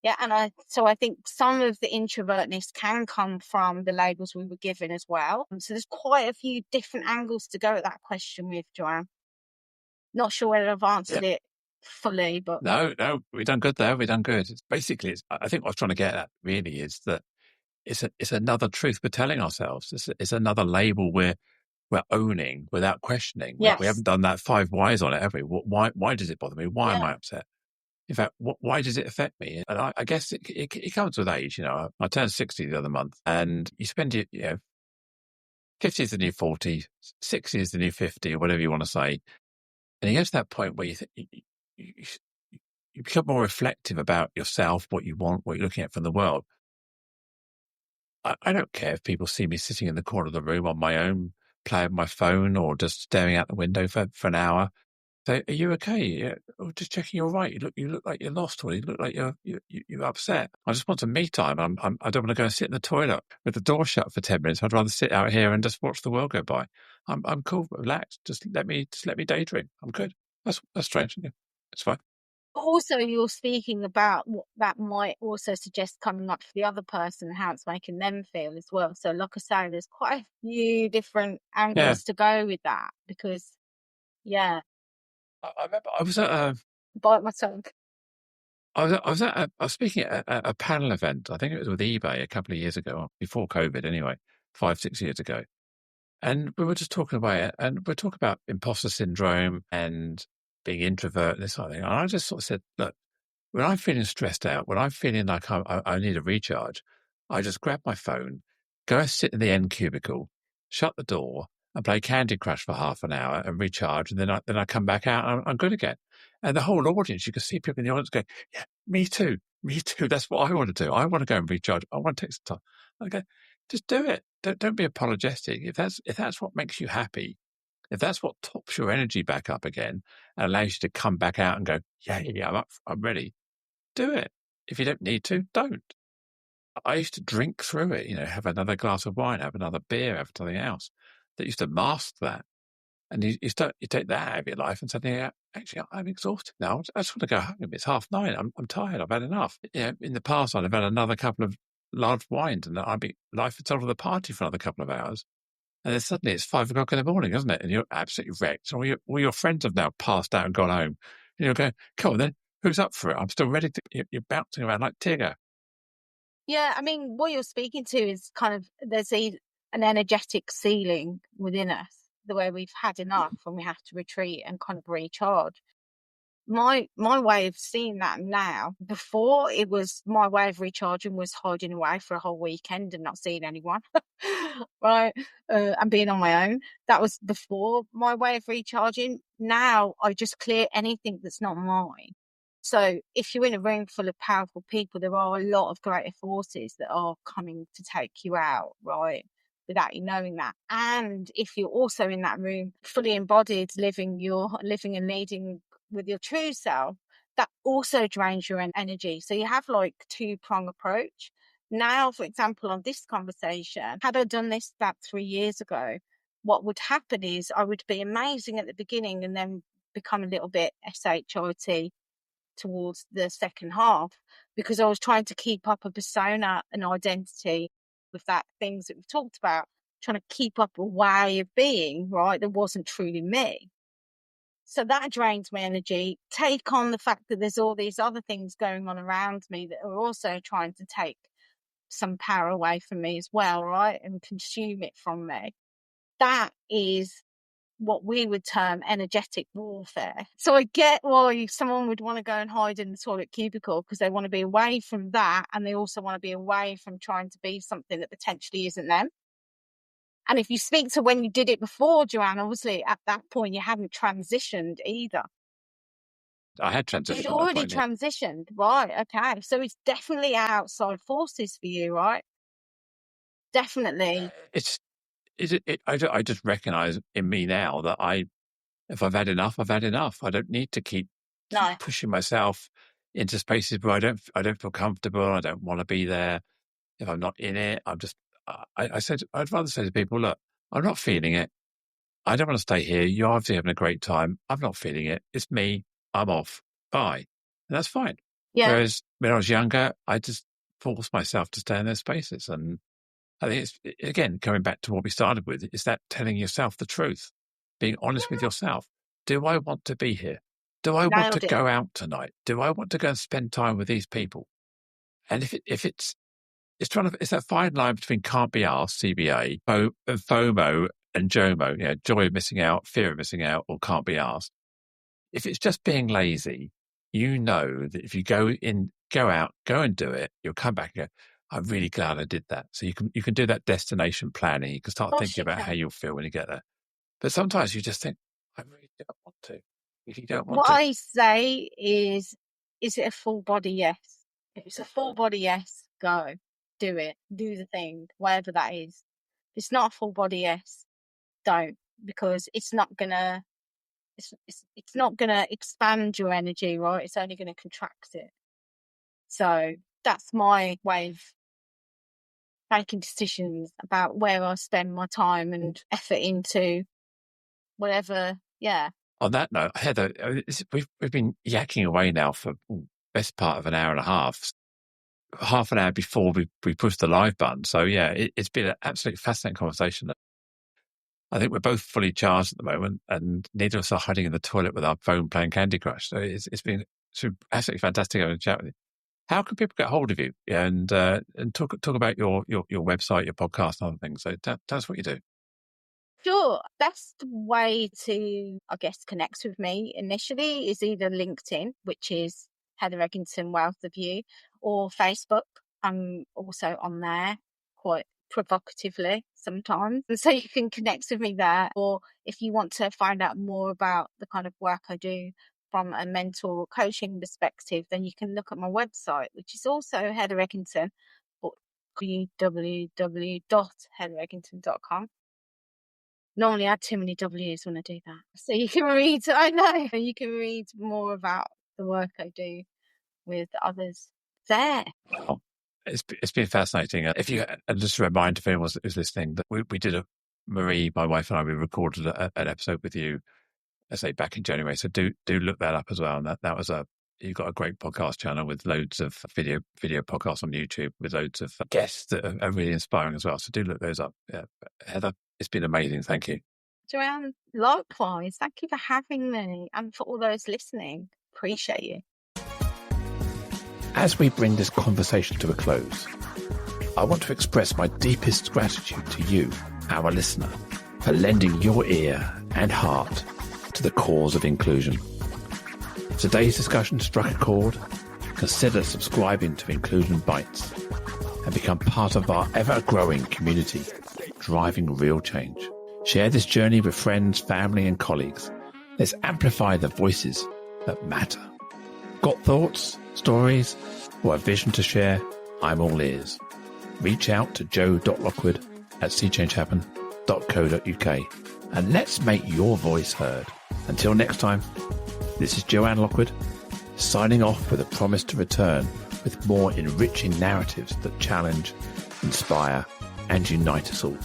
Speaker 2: Yeah, and I think some of the introvertness can come from the labels we were given as well. And so there's quite a few different angles to go at that question with, Joanne. Not sure whether I've answered it fully, but
Speaker 1: No, we've done good there. We've done good. I think what I was trying to get at really is that it's another truth we're telling ourselves. It's another label we're owning without questioning. We
Speaker 2: yes,
Speaker 1: haven't done that 5 whys on it, have we? Why does it bother me? Why am I upset? In fact, why does it affect me? And I guess it comes with age. You know, I turned 60 the other month, and you spend 50 is the new 40, 60 is the new 50, or whatever you want to say. And you get to that point where you become more reflective about yourself, what you want, what you're looking at from the world. I don't care if people see me sitting in the corner of the room on my own, playing my phone, or just staring out the window for an hour. So, are you okay? Yeah. Or just checking you're right. You look like you're lost, or you look like you're upset. I just want some me time. I don't want to go and sit in the toilet with the door shut for 10 minutes. I'd rather sit out here and just watch the world go by. I'm cool, relaxed. Just let me daydream. I'm good. That's strange. Yeah, it's fine.
Speaker 2: also you're speaking about what that might also suggest coming up for the other person and how it's making them feel as well. So like I say, there's quite a few different angles to go with that, because
Speaker 1: I remember I was at
Speaker 2: bite my tongue.
Speaker 1: I was speaking at a panel event. I think it was with eBay a couple of years ago, before COVID anyway, 5, 6 years ago. And we were just talking about it, and we're talking about imposter syndrome and being introvert and this sort of thing. And I just sort of said, look, when I'm feeling stressed out, when I'm feeling like I need a recharge, I just grab my phone, go and sit in the end cubicle, shut the door, and play Candy Crush for half an hour and recharge. And then I come back out and I'm good again. And the whole audience, you can see people in the audience going, yeah, me too. Me too. That's what I want to do. I want to go and recharge. I want to take some time. I go, just do it. Don't be apologetic. If that's what makes you happy, if that's what tops your energy back up again and allows you to come back out and go, yeah, I'm up, I'm ready, do it. If you don't need to, don't. I used to drink through it, have another glass of wine, have another beer, have something else. That used to mask that. And you take that out of your life and suddenly, actually, I'm exhausted now. I just want to go home. It's 9:30. I'm tired. I've had enough. In the past, I'd have had another couple of large wines and life had told of the party for another couple of hours. And then suddenly it's 5 o'clock in the morning, isn't it? And you're absolutely wrecked. All your friends have now passed out and gone home. And you're going, come on then, who's up for it? I'm still ready to, you're bouncing around like Tigger.
Speaker 2: Yeah, I mean, what you're speaking to is kind of, there's an energetic ceiling within us, the way we've had enough and we have to retreat and kind of recharge. My way of seeing that now, before, it was my way of recharging was hiding away for a whole weekend and not seeing anyone, right? And being on my own. That was before my way of recharging. Now I just clear anything that's not mine. So if you're in a room full of powerful people, there are a lot of greater forces that are coming to take you out, right? Without you knowing that. And if you're also in that room fully embodied, living and leading with your true self, that also drains your energy. So you have like 2-prong approach. Now, for example, on this conversation, had I done this about 3 years ago, what would happen is I would be amazing at the beginning and then become a little bit SHIT towards the second half, because I was trying to keep up a persona, an identity with that things that we've talked about, trying to keep up a way of being, right, that wasn't truly me. So that drains my energy. Take on the fact that there's all these other things going on around me that are also trying to take some power away from me as well, right, and consume it from me. That is what we would term energetic warfare. So I get why someone would want to go and hide in the toilet cubicle, because they want to be away from that, and they also want to be away from trying to be something that potentially isn't them. And if you speak to when you did it before, Joanne, obviously at that point you hadn't transitioned either.
Speaker 1: I had transitioned.
Speaker 2: You'd already transitioned, right? Okay, so it's definitely outside forces for you, right? Definitely.
Speaker 1: I just recognise in me now that if I've had enough, I've had enough. I don't need to keep pushing myself into spaces where I don't feel comfortable. I don't want to be there. If I'm not in it, I'm just. I'd rather say to people, look, I'm not feeling it. I don't want to stay here. You're obviously having a great time. I'm not feeling it. It's me. I'm off. Bye. And that's fine.
Speaker 2: Yeah.
Speaker 1: Whereas when I was younger, I just forced myself to stay in those spaces. And I think it's, again, coming back to what we started with, is that telling yourself the truth, being honest with yourself. Do I want to be here? Do I want to go out tonight? Do I want to go and spend time with these people? And if it's that fine line between can't be asked, CBA, FOMO and JOMO, joy of missing out, fear of missing out, or can't be asked. If it's just being lazy, you know that if you go out, go and do it, you'll come back and go, I'm really glad I did that. So you can do that destination planning. You can start thinking about how you'll feel when you get there. But sometimes you just think, I really don't want to. If you don't want to.
Speaker 2: What I say is it a full body yes? If it's a full body yes, go. Do it. Do the thing, whatever that is. If it's not a full body yes, don't, because it's not gonna expand your energy, right? It's only gonna contract it. So that's my way of making decisions about where I spend my time and effort into whatever. Yeah.
Speaker 1: On that note, Heather, we've been yakking away now for the best part of an hour and a half an hour before we pushed the live button. So yeah, it's been an absolutely fascinating conversation. I think we're both fully charged at the moment, and neither of us are hiding in the toilet with our phone playing Candy Crush. So it's been absolutely fantastic having a chat with you. How can people get hold of you and talk about your website, your podcast, and other things? So tell us what you do.
Speaker 2: Sure. Best way to, I guess, connect with me initially is either LinkedIn, which is Heather Egginton Wealth of You, or Facebook. I'm also on there quite provocatively sometimes. And so you can connect with me there. Or if you want to find out more about the kind of work I do from a mentor coaching perspective, then you can look at my website, which is also Heather Egginton, or www.heatheregginton.com. Normally I add too many W's when I do that. So you can read, you can read more about the work I do with others there.
Speaker 1: Well, it's been fascinating. If you, and just a reminder for anyone who's listening, that we did Marie, my wife and I, we recorded an episode with you, I say back in January. So do look that up as well. And that was you've got a great podcast channel with loads of video podcasts on YouTube with loads of guests that are really inspiring as well. So do look those up. Yeah. Heather, it's been amazing. Thank you.
Speaker 2: Joanne, likewise. Thank you for having me, and for all those listening. Appreciate you.
Speaker 1: As we bring this conversation to a close, I want to express my deepest gratitude to you, our listener, for lending your ear and heart to the cause of inclusion. If today's discussion struck a chord, consider subscribing to Inclusion Bites and become part of our ever-growing community, driving real change. Share this journey with friends, family, and colleagues. Let's amplify the voices that matter. Got thoughts, stories, or a vision to share? I'm all ears. Reach out to joe.lockwood@seechangehappen.co.uk and let's make your voice heard. Until next time, this is Joanne Lockwood, signing off with a promise to return with more enriching narratives that challenge, inspire, and unite us all.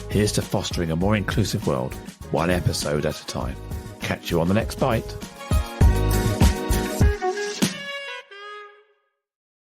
Speaker 1: Here's to fostering a more inclusive world, one episode at a time. Catch you on the next bite.